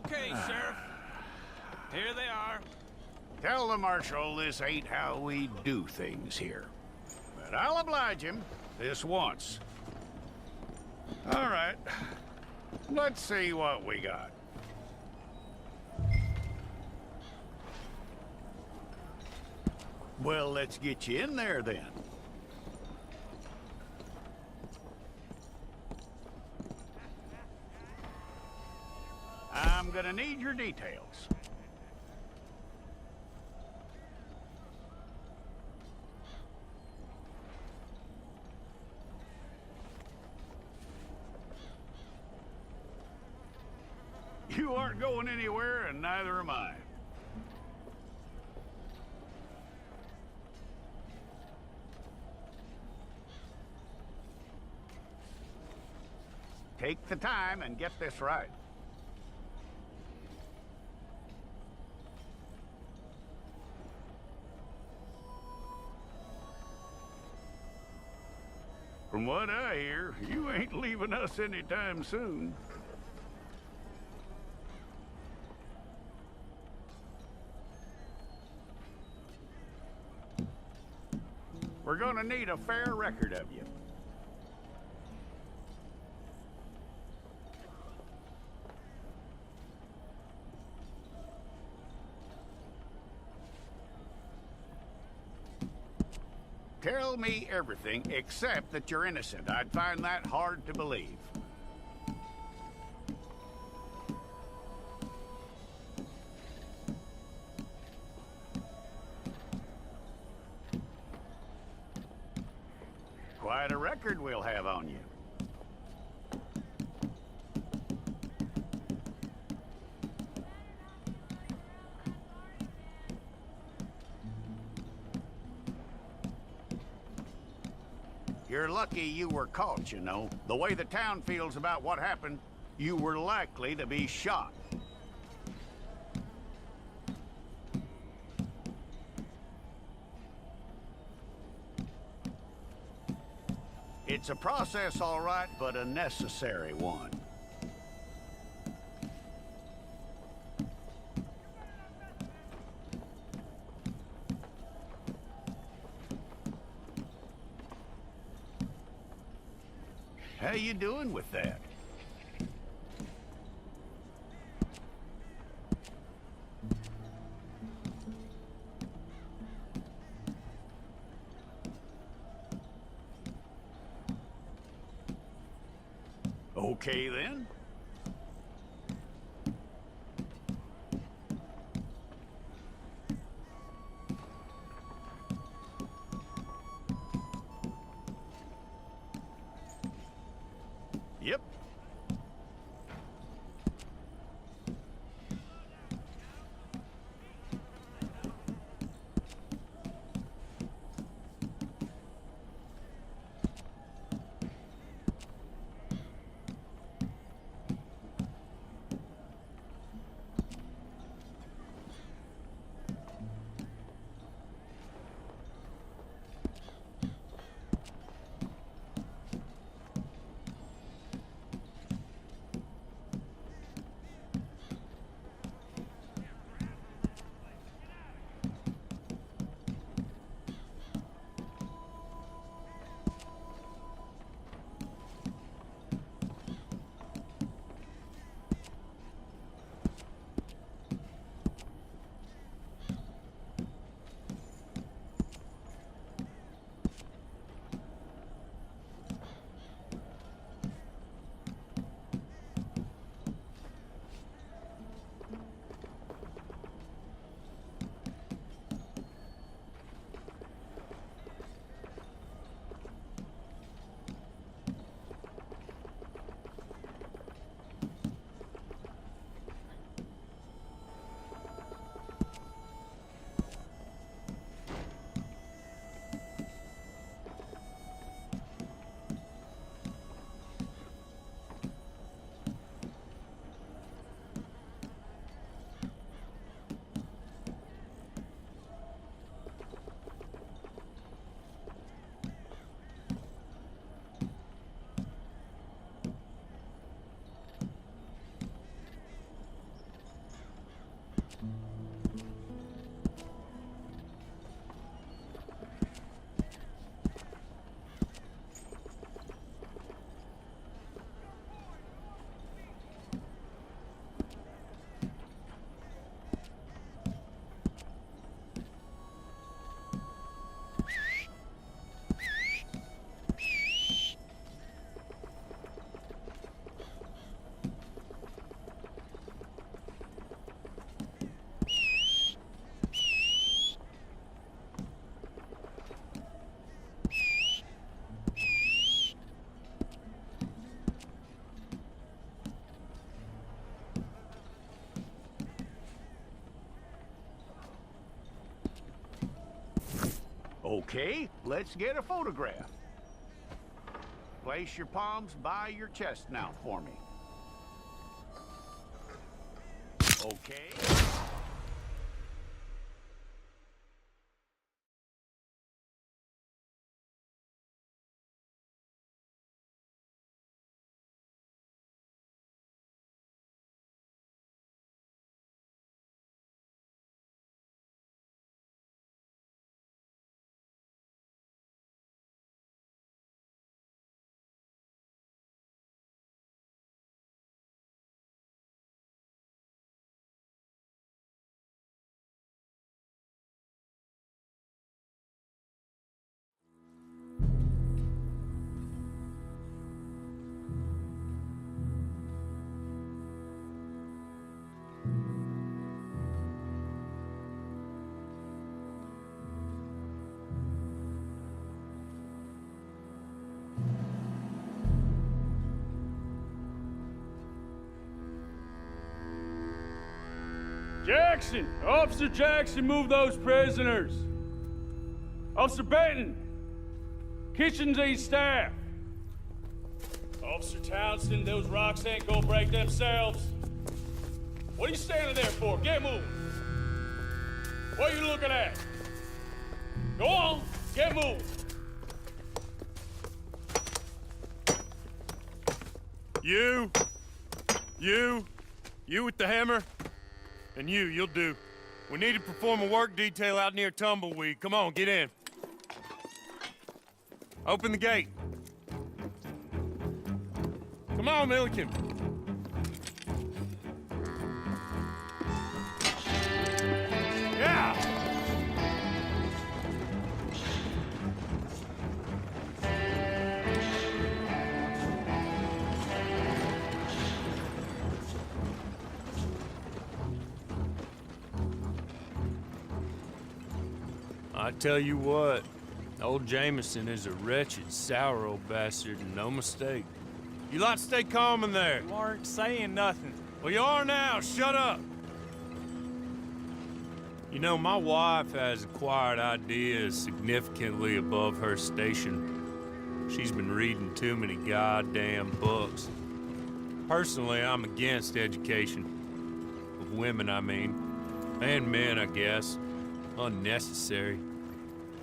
Okay, Sheriff. Here they are. Tell the Marshal this ain't how we do things here. But I'll oblige him this once. All right. Let's see what we got. Well, let's get you in there then. I'm gonna need your details. You aren't going anywhere, and neither am I. Take the time and get this right. From what I hear, you ain't leaving us anytime soon. We're gonna need a fair record of you. Tell me everything except that you're innocent. I'd find that hard to believe. Quite a record we'll have on you. You're lucky you were caught, you know. The way the town feels about what happened, you were likely to be shot. It's a process, all right, but a necessary one. How you doing with that? Okay, then. Yep. Okay, let's get a photograph. Place your palms by your chest now for me. Okay. Jackson! Officer Jackson, move those prisoners! Officer Benton! Kitchens and staff! Officer Townsend, those rocks ain't gonna break themselves. What are you standing there for? Get moving! What are you looking at? Go on, get moving! You with the hammer? And you'll do. We need to perform a work detail out near Tumbleweed. Come on, get in. Open the gate. Come on, Milliken. Yeah! I tell you what, old Jameson is a wretched, sour old bastard, and no mistake. You lot stay calm in there. You aren't saying nothing. Well, you are now. Shut up. You know, my wife has acquired ideas significantly above her station. She's been reading too many goddamn books. Personally, I'm against education. Of women, I mean. And men, I guess. Unnecessary.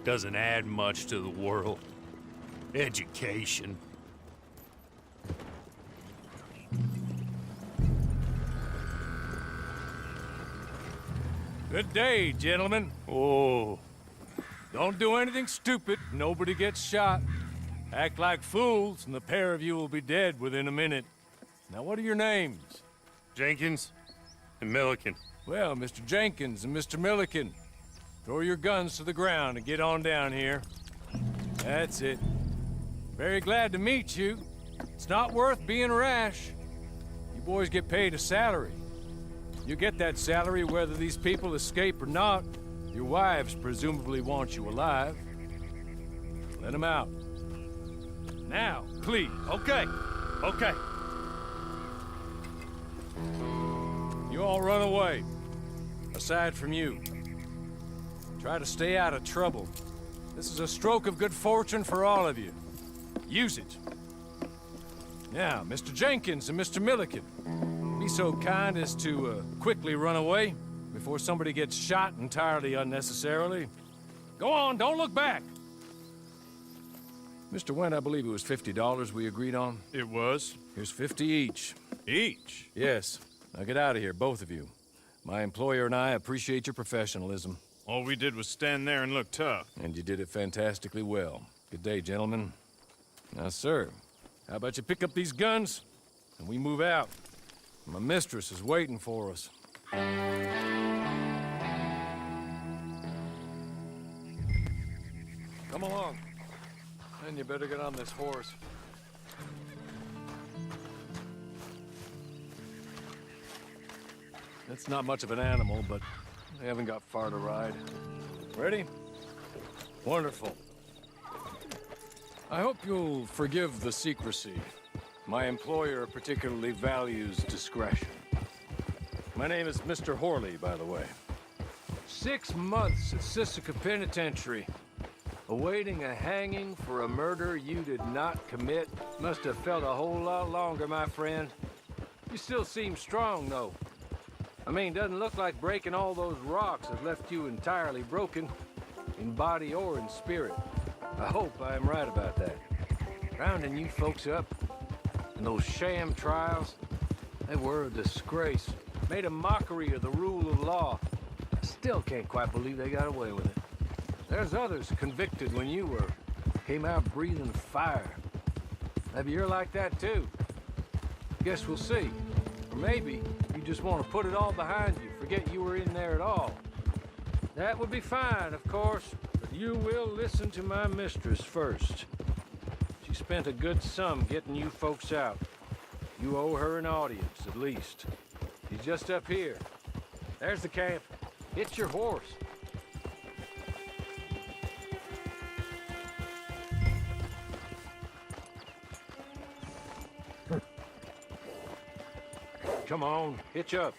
Doesn't add much to the world. Education. Good day, gentlemen. Oh. Don't do anything stupid. Nobody gets shot. Act like fools, and the pair of you will be dead within a minute. Now, what are your names? Jenkins and Milliken. Well, Mr. Jenkins and Mr. Milliken, throw your guns to the ground and get on down here. That's it. Very glad to meet you. It's not worth being rash. You boys get paid a salary. You get that salary whether these people escape or not. Your wives presumably want you alive. Let them out. Now, please. Okay. You all run away. Aside from you. Try to stay out of trouble. This is a stroke of good fortune for all of you. Use it. Now, Mr. Jenkins and Mr. Milliken, be so kind as to quickly run away before somebody gets shot entirely unnecessarily. Go on, don't look back. Mr. Wendt, I believe it was $50 we agreed on. It was. Here's 50 each. Each? Yes. Now get out of here, both of you. My employer and I appreciate your professionalism. All we did was stand there and look tough. And you did it fantastically well. Good day, gentlemen. Now, sir, how about you pick up these guns, and we move out? My mistress is waiting for us. Come along. And you better get on this horse. It's not much of an animal, but they haven't got far to ride. Ready? Wonderful. I hope you'll forgive the secrecy. My employer particularly values discretion. My name is Mr. Horley, by the way. 6 months at Sisika Penitentiary. Awaiting a hanging for a murder you did not commit must have felt a whole lot longer, my friend. You still seem strong, though. I mean, doesn't look like breaking all those rocks has left you entirely broken, in body or in spirit. I hope I am right about that. Rounding you folks up, and those sham trials, they were a disgrace. Made a mockery of the rule of law. I still can't quite believe they got away with it. There's others convicted when you were. Came out breathing fire. Maybe you're like that too. Guess we'll see. Or maybe you just want to put it all behind you, forget you were in there at all. That would be fine, of course, but you will listen to my mistress first. She spent a good sum getting you folks out. You owe her an audience, at least. She's just up here. There's the camp. Hit your horse. Come on, hitch up.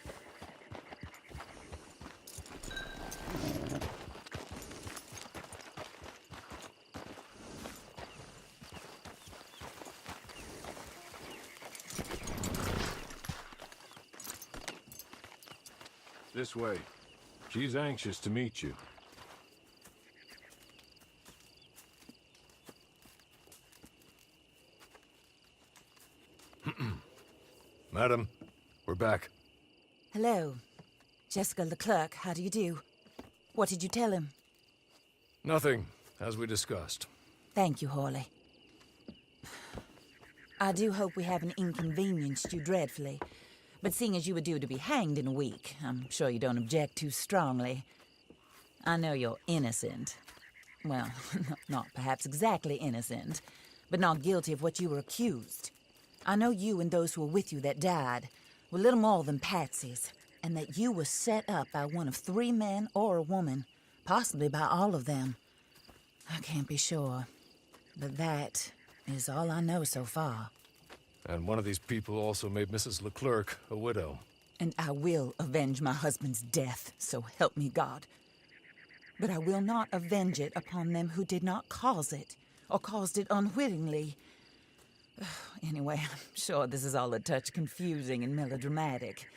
This way. She's anxious to meet you. Madam, we're back. Hello. Jessica Leclerc, how do you do? What did you tell him? Nothing, as we discussed. Thank you, Hawley. I do hope we haven't inconvenienced you dreadfully. But seeing as you were due to be hanged in a week, I'm sure you don't object too strongly. I know you're innocent. Well, not perhaps exactly innocent, but not guilty of what you were accused. I know you and those who were with you that died were little more than patsies, and that you were set up by one of 3 men or a woman, possibly by all of them. I can't be sure, but that is all I know so far. And one of these people also made Mrs. Leclerc a widow. And I will avenge my husband's death, so help me God. But I will not avenge it upon them who did not cause it, or caused it unwittingly. Anyway, I'm sure this is all a touch confusing and melodramatic.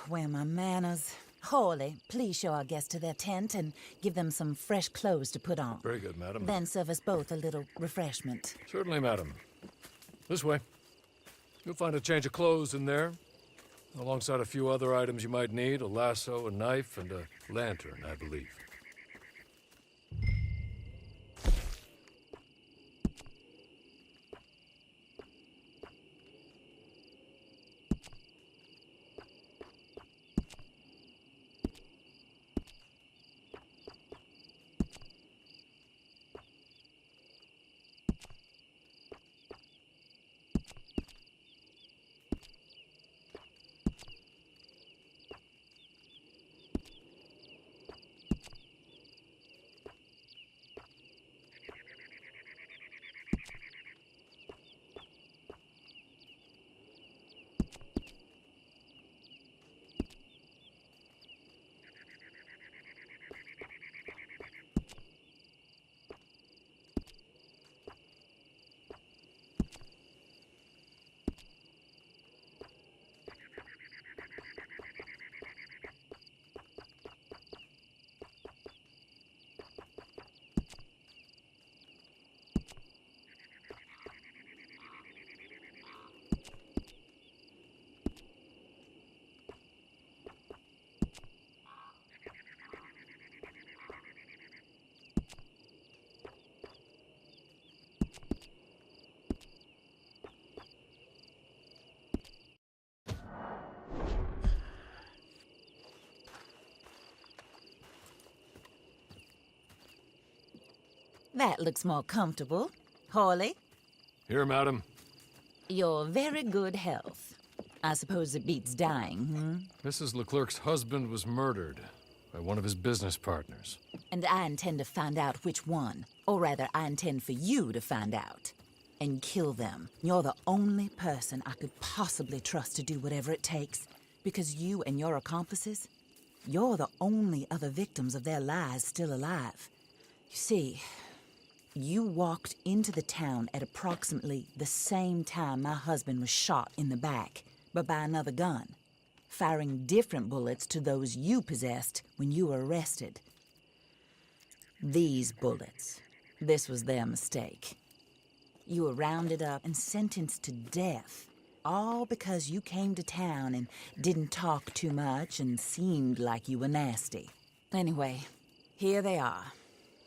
Where are my manners? Hawley, please show our guests to their tent and give them some fresh clothes to put on. Very good, madam. Then serve us both a little refreshment. Certainly, madam. This way. You'll find a change of clothes in there, alongside a few other items you might need, a lasso, a knife, and a lantern, I believe. That looks more comfortable. Hawley, Here, madam. your very good health. I suppose it beats dying, Mrs. Leclerc's husband was murdered by one of his business partners. And I intend to find out which one. Or rather, I intend for you to find out. And kill them. You're the only person I could possibly trust to do whatever it takes. Because you and your accomplices, you're the only other victims of their lies still alive. You see, you walked into the town at approximately the same time my husband was shot in the back, but by another gun, firing different bullets to those you possessed when you were arrested. These bullets, this was their mistake. You were rounded up and sentenced to death, all because you came to town and didn't talk too much and seemed like you were nasty. Anyway, here they are,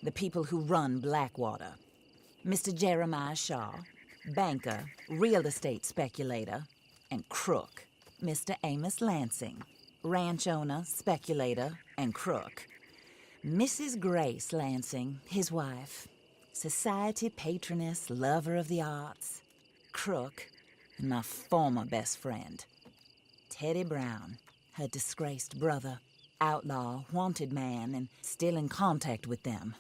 the people who run Blackwater. Mr. Jeremiah Shaw, banker, real estate speculator, and crook. Mr. Amos Lansing, ranch owner, speculator, and crook. Mrs. Grace Lansing, his wife, society patroness, lover of the arts, crook, and my former best friend. Teddy Brown, her disgraced brother, outlaw, wanted man, and still in contact with them.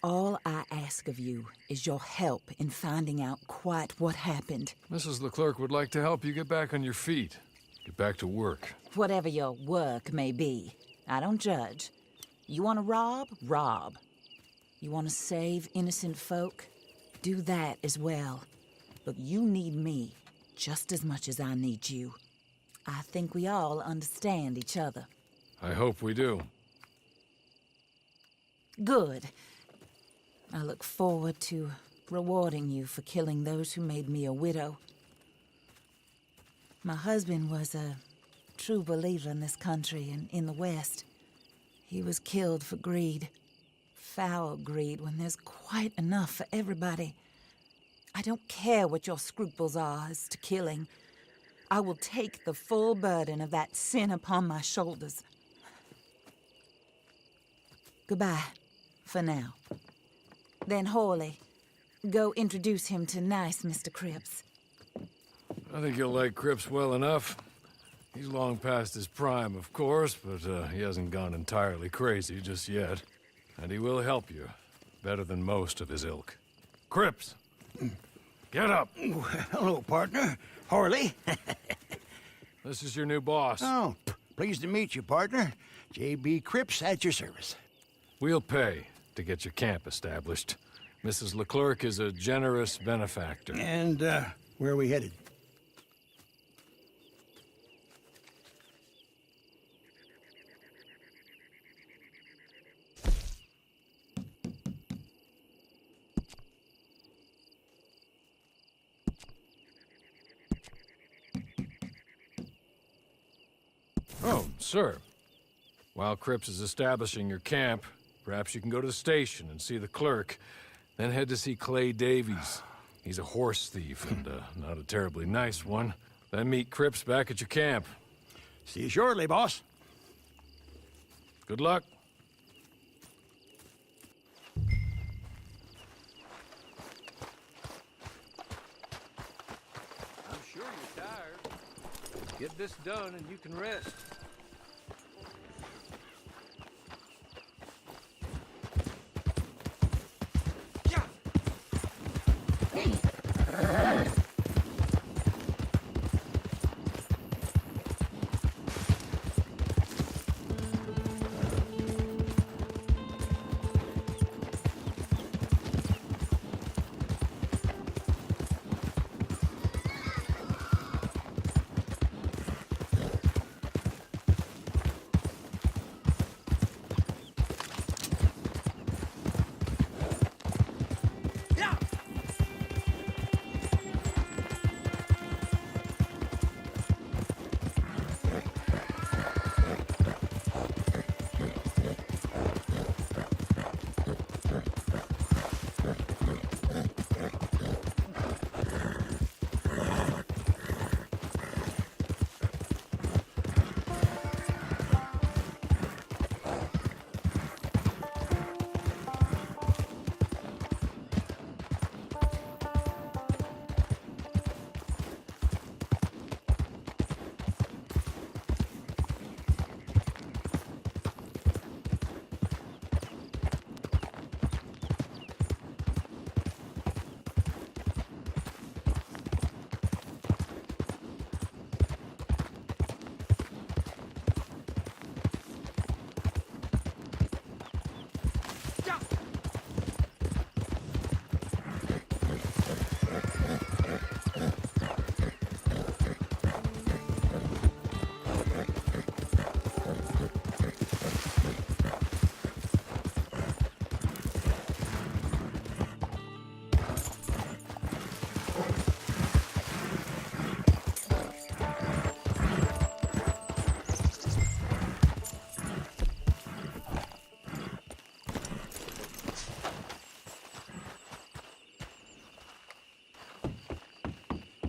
All I ask of you is your help in finding out quite what happened. Mrs. Leclerc would like to help you get back on your feet. Get back to work. Whatever your work may be, I don't judge. You want to rob? Rob. You want to save innocent folk? Do that as well. But you need me just as much as I need you. I think we all understand each other. I hope we do. Good. I look forward to rewarding you for killing those who made me a widow. My husband was a true believer in this country and in the West. He was killed for greed. Foul greed when there's quite enough for everybody. I don't care what your scruples are as to killing. I will take the full burden of that sin upon my shoulders. Goodbye, for now. Then Hawley, go introduce him to nice Mr. Cripps. I think you'll like Cripps well enough. He's long past his prime, of course, but he hasn't gone entirely crazy just yet. And he will help you, better than most of his ilk. Cripps! Get up! Hello, partner. Harley. This is your new boss. Oh, pleased to meet you, partner. J.B. Cripps at your service. We'll pay to get your camp established. Mrs. Leclerc is a generous benefactor. And, where are we headed? Oh, sir. While Cripps is establishing your camp, perhaps you can go to the station and see the clerk, then head to see Clay Davies. He's a horse thief, and not a terribly nice one. Then meet Cripps back at your camp. See you shortly, boss. Good luck. I'm sure you're tired. Get this done and you can rest.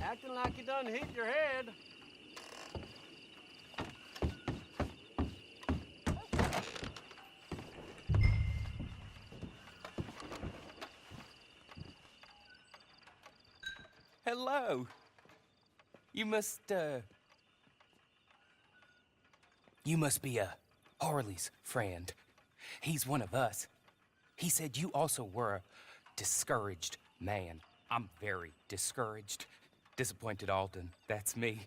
Acting like you done hit your head. Hello. You must be Harley's friend. He's one of us. He said you also were a discouraged man. I'm very discouraged. Disappointed Alden, that's me.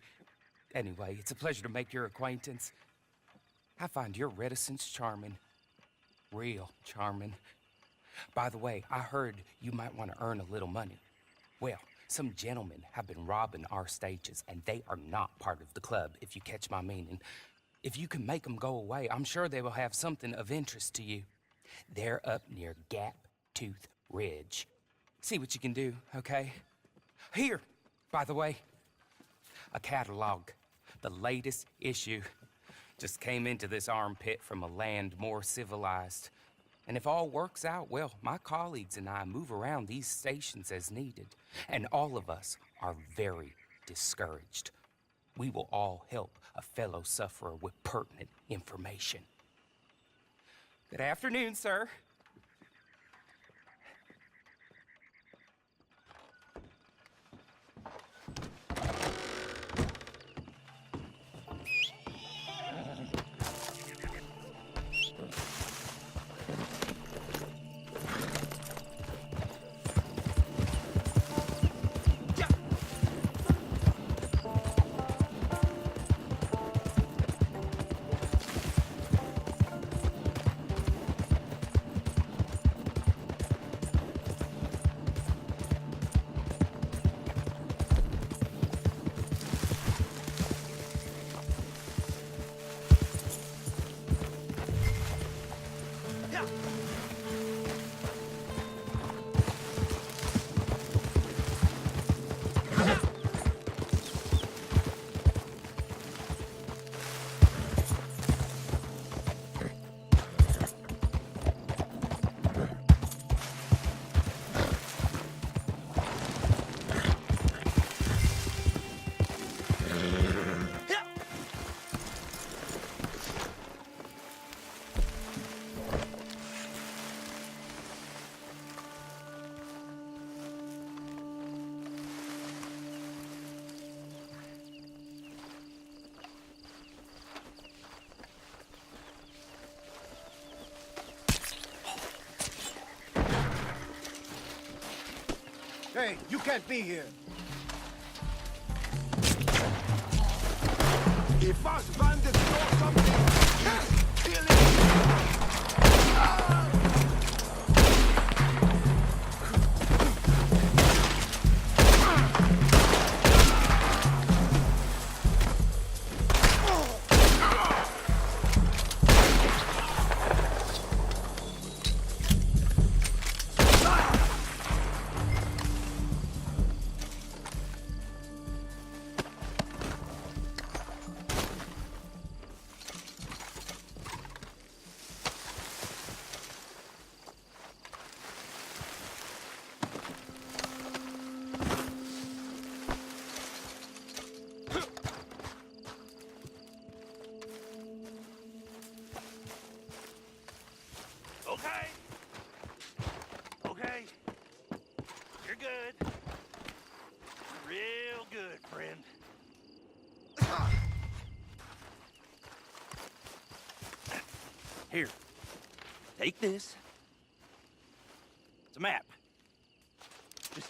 Anyway, it's a pleasure to make your acquaintance. I find your reticence charming. Real charming. By the way, I heard you might want to earn a little money. Well, some gentlemen have been robbing our stages, and they are not part of the club, if you catch my meaning. If you can make them go away, I'm sure they will have something of interest to you. They're up near Gap Tooth Ridge. See what you can do, okay? Here, by the way, a catalog. The latest issue. Just came into this armpit from a land more civilized. And if all works out, well, my colleagues and I move around these stations as needed. And all of us are very discouraged. We will all help a fellow sufferer with pertinent information. Good afternoon, sir. Hey, you can't be here. Ich was wandert door something. Okay. You're good. Real good, friend. Here. Take this. It's a map. Just...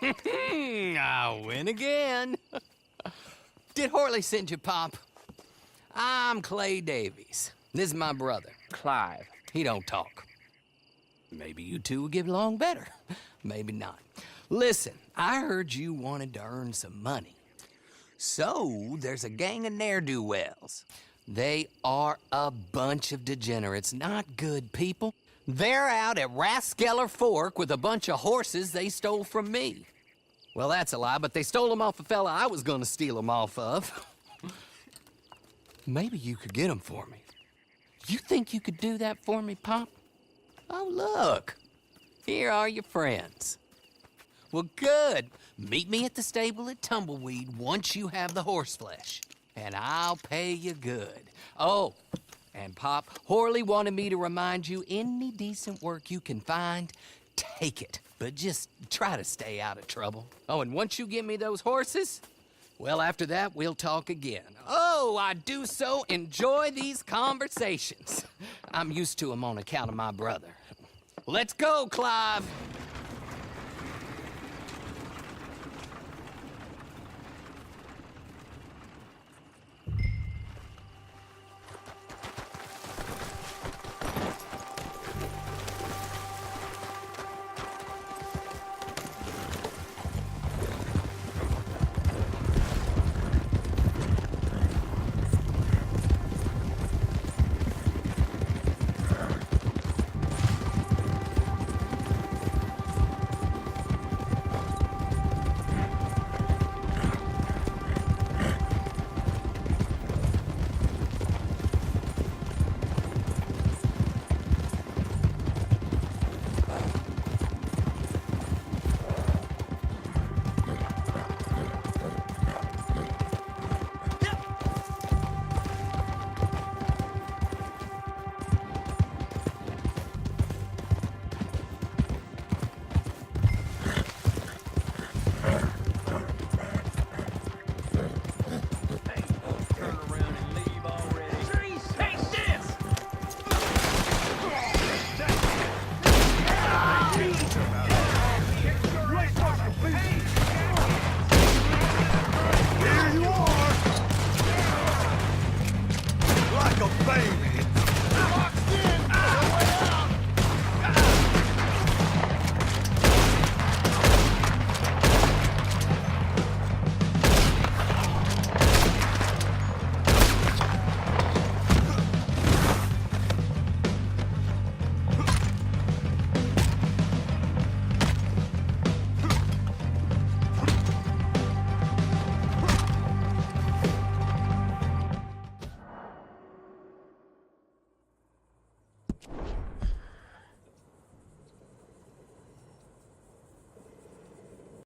I win again. Did Horley send you, Pop? I'm Clay Davies. This is my brother, Clive. He don't talk. Maybe you two will get along better. Maybe not. Listen, I heard you wanted to earn some money. So, there's a gang of ne'er-do-wells. They are a bunch of degenerates, not good people. They're out at Raskeller Fork with a bunch of horses they stole from me. Well, that's a lie, but they stole them off a fella I was gonna steal them off of. Maybe you could get them for me. You think you could do that for me, Pop? Oh, look. Here are your friends. Well, good. Meet me at the stable at Tumbleweed once you have the horse flesh, and I'll pay you good. Oh, and Pop, Horley wanted me to remind you, any decent work you can find, take it. But just try to stay out of trouble. Oh, and once you give me those horses, well, after that, we'll talk again. Oh, I do so enjoy these conversations. I'm used to them on account of my brother. Let's go, Clive.